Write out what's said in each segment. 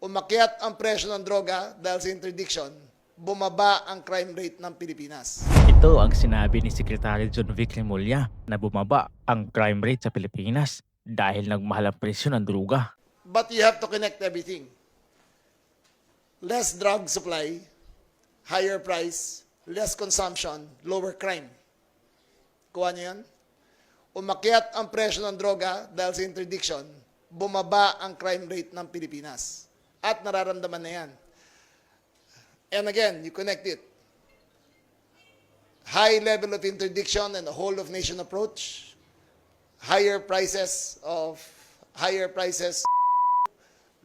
umakyat ang presyo ng droga dahil sa interdiction, bumaba ang crime rate ng Pilipinas. Ito ang sinabi ni Secretary John Vic Remulla na bumaba ang crime rate sa Pilipinas dahil nagmahal ang presyo ng droga. But you have to connect everything. Less drug supply, higher price, less consumption, lower crime. Kuha niyo yan? Umakyat ang presyo ng droga dahil sa interdiction, bumaba ang crime rate ng Pilipinas. At nararamdaman na yan. And again, you connect it. High level of interdiction and a whole of nation approach, higher prices,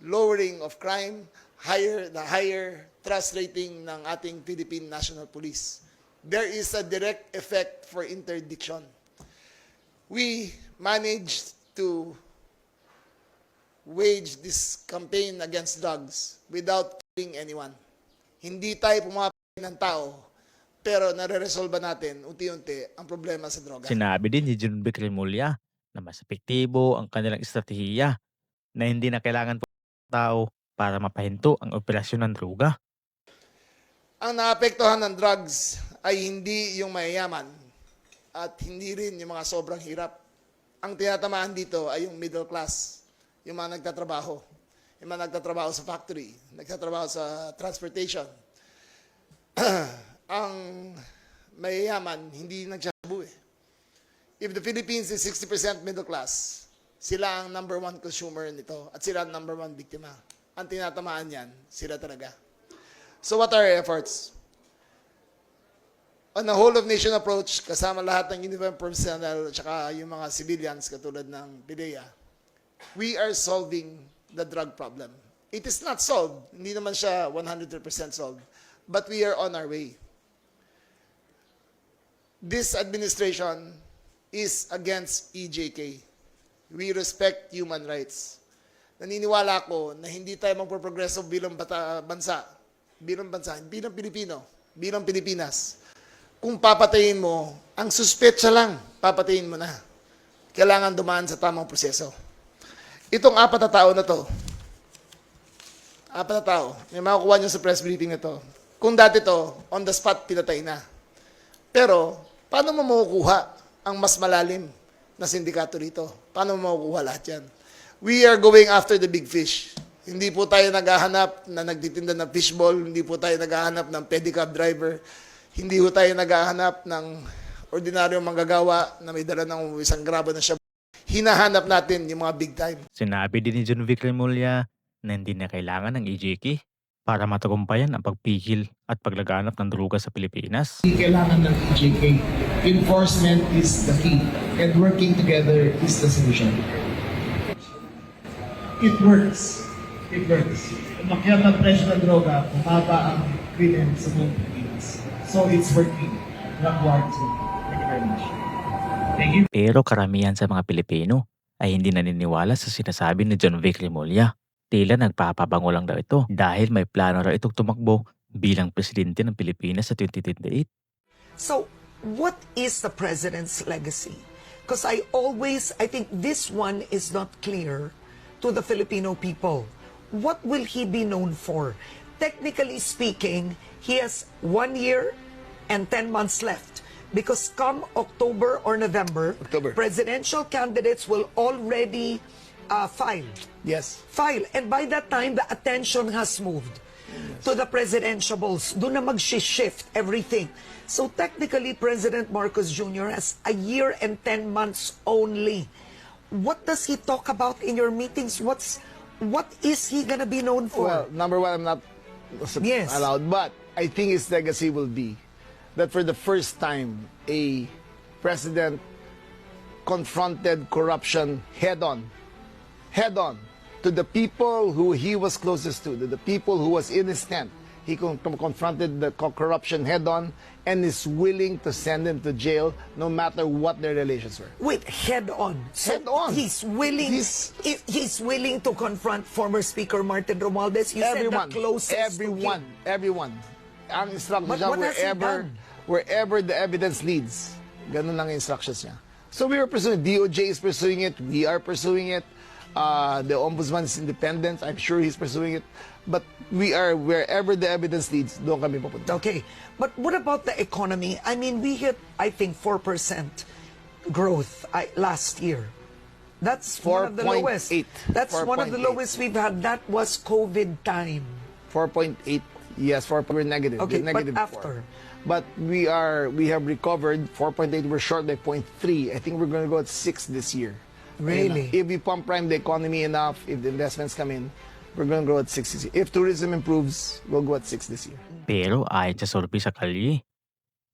lowering of crime, the higher trust rating ng ating Philippine National Police. There is a direct effect for interdiction. We managed to wage this campaign against drugs without killing anyone. Hindi tayo pumapatay ng tao, pero nare-resolve natin unti-unti ang problema sa droga. Sinabi din ni John Vic Remulla na mas epektibo ang kanilang estratehiya na hindi na kailangan po ng tao para mapahinto ang operasyon ng droga. Ang naapektuhan ng drugs ay hindi yung mayayaman at hindi rin yung mga sobrang hirap. Ang tinatamaan dito ay yung middle class, yung mga nagtatrabaho, yung mga nagtatrabaho sa factory, nagtatrabaho sa transportation. Ang mayayaman, hindi nagsasabu eh. If the Philippines is 60% middle class, sila ang number one consumer nito at sila ang number one biktima. Ang tinatamaan yan, sila talaga. So what are our efforts? On a whole of nation approach, kasama lahat ng uniformed personnel at saka yung mga civilians katulad ng PDEA, we are solving the drug problem. It is not solved. Hindi naman siya 100% solved. But we are on our way. This administration is against EJK. We respect human rights. Naniniwala ako na hindi tayo magpoprogreso bilang bilang Pilipino, bilang Pilipinas. Kung papatayin mo, ang suspetsa lang, papatayin mo na. Kailangan dumaan sa tamang proseso. Itong 4 na tao na to, 4 na tao, may makukuha nyo sa press briefing na to. Kung dati to, on the spot, pinatay na. Pero, paano mo makukuha ang mas malalim na sindikato rito? Paano mo makukuha lahat yan? We are going after the big fish. Hindi po tayo naghahanap na nagtitinda ng fishball, hindi po tayo naghahanap ng pedicab driver, hindi po tayo naghahanap ng ordinaryong manggagawa na may dala ng isang grabo na siya. Hinahanap natin yung mga big time. Sinabi din ni John Vic Remulla na hindi na kailangan ng EJK para matagumpayan ang pagpigil at paglaganap ng droga sa Pilipinas. Kailangan ng EJK. Enforcement is the key and working together is the solution. It works. It works. Umakyat ang presyo ng droga, bumaba ang krimen sa buong Pilipinas. So it's working. Not working. Thank you very much. Thank you. Pero karamihan sa mga Pilipino ay hindi naniniwala sa sinasabi ni John Vic Remulla. Tila nagpapabango lang daw ito dahil may plano raw itong tumakbo bilang presidente ng Pilipinas sa 2028. So, what is the president's legacy? Because I think this one is not clear to the Filipino people. What will he be known for? Technically speaking, he has 1 year and 10 months left. Because come October or November, presidential candidates will already file. Yes. File. And by that time, the attention has moved to the presidentiables. Doon na mag-shift everything. So technically, President Marcos Jr. has 1 year and 10 months only. What does he talk about in your meetings? What is he gonna be known for? Well, number one, I'm not allowed, but I think his legacy will be that for the first time, a president confronted corruption head-on to the people who he was closest to the people who was in his tent. He confronted the corruption head-on and is willing to send them to jail no matter what their relations were. Wait, head-on? So Head-on. He's willing to confront former Speaker Martin Romualdez. You said the closest to him. Everyone. Ang instruction But niya, what has he done? wherever the evidence leads, ganun lang ang instructions niya. So we are pursuing, DOJ is pursuing it, we are pursuing it. The ombudsman is independent. I'm sure he's pursuing it. But we are, wherever the evidence leads, doon kami papunta. Okay. But what about the economy? I mean, we hit, I think, 4% growth last year. That's one of the lowest. 4.8. That's one of the 4.8. lowest we've had. That was COVID time. 4.8. Yes, we're negative. Okay, We're negative but after? 4. But we have recovered 4.8. We're short by 0.3. I think we're going to go at 6 this year. Really? And, if we pump prime the economy enough, if the investments come in, we're going to grow at 6 this year. If tourism improves, we'll go at 6 this year. Pero ayon sa survey sa Kalye,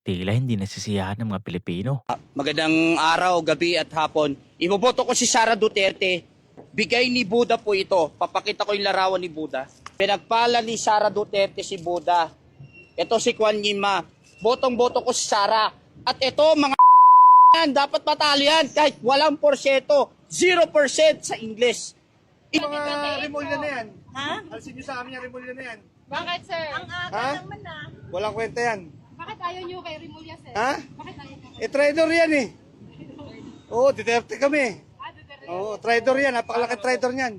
tila hindi nasisiyahan ng mga Pilipino. Magandang araw, gabi at hapon. Iboboto ko si Sara Duterte. Bigay ni Buddha po ito. Papakita ko yung larawan ni Buddha. Pinagpala ni Sara Duterte si Buddha. Ito si Kwan Yima. Botong-boto ko si Sara. At ito mga yan, dapat matalo yan kahit walang porsyento. 0% sa English. Mga remolya na yan. Ha? Alisin nyo sa amin yung remolya na yan. Bakit, sir? Ang aga Ha? naman na. Walang kwenta yan. Bakit ayaw nyo kay Rimulya, sir? Ha? Bakit ayaw nyo? Trader yan eh. Oo, Duterte kami. Duterte. Oo, trader yan. Napakalaki trader niyan.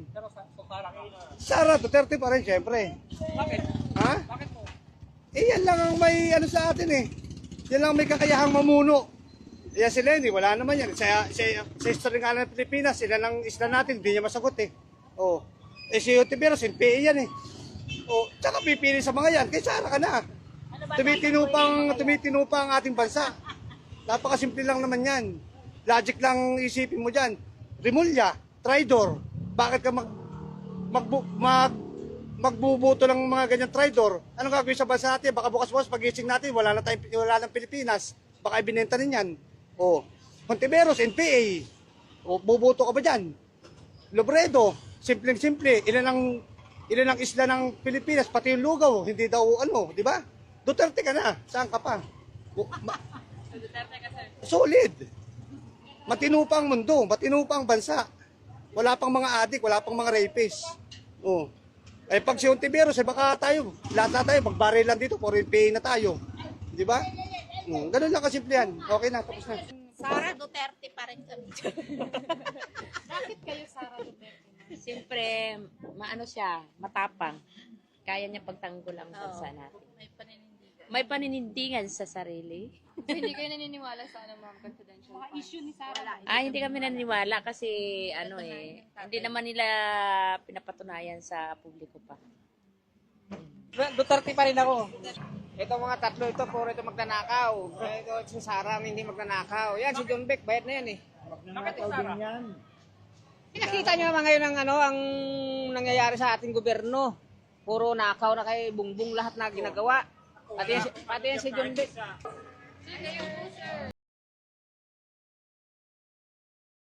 Sara, Duterte pa rin, syempre. Bakit? Ha? Bakit po? Yan lang ang may ano sa atin eh. Yan lang ang may kakayahang mamuno. Yan si Lenny, wala naman yan. Sa history nga ng Pilipinas, sila lang isla natin, hindi niya masagot eh. Oo. Si Otiveros, NPA yan eh. Oo, tsaka pipili sa mga yan, kay Sara ka na. Tumitino pa ang ating bansa. Napakasimple lang naman yan. Logic lang isipin mo dyan. Rimulya, traidor. Bakit ka magbubuto ng mga ganyan traidor? Anong gagawin sa bansa natin? Baka bukas-bukas pagising natin, wala ng Pilipinas. Baka ibinenta rin yan. O, Hontiveros, NPA. O, bubuto ka ba dyan? Lobredo, simpleng-simple. Ilan ang isla ng Pilipinas, pati yung lugaw, hindi daw di ba? Duterte ka na, saan ka pa? Duterte ka, sir. Solid. Matino pa ang mundo, matino pa ang bansa. Wala pang mga adik, wala pang mga rapists. Oh. Eh pag si Hontiveros, baka tayo, lahat na tayo, magbarilan dito, for NPA na tayo. Di ba? Ganun lang kasimple yan. Okay na, tapos na. Sara Duterte pa rin kami. Bakit kayo Sara Duterte? Siyempre, maano siya, matapang. Kaya niya pagtanggol ang bansa natin. May paninindigan. May paninindigan sa sarili. So, hindi kayo naniniwala sa ma'am, confidential fund? Issue ni Sara. Hindi kami naniniwala kasi hindi naman nila pinapatunayan sa publiko pa. Duterte pa rin ako. Ito mga tatlo ito, puro ito magnanakaw. Ito si Sara hindi magnanakaw. Yan, si John Beck, bayad na yan eh. Bakit si Sara? Nakita nyo naman ngayon ang nangyayari sa ating gobyerno. Puro nakaw na kay Bungbong lahat na ginagawa. Pati yan si John Beck. So, kayo, sir,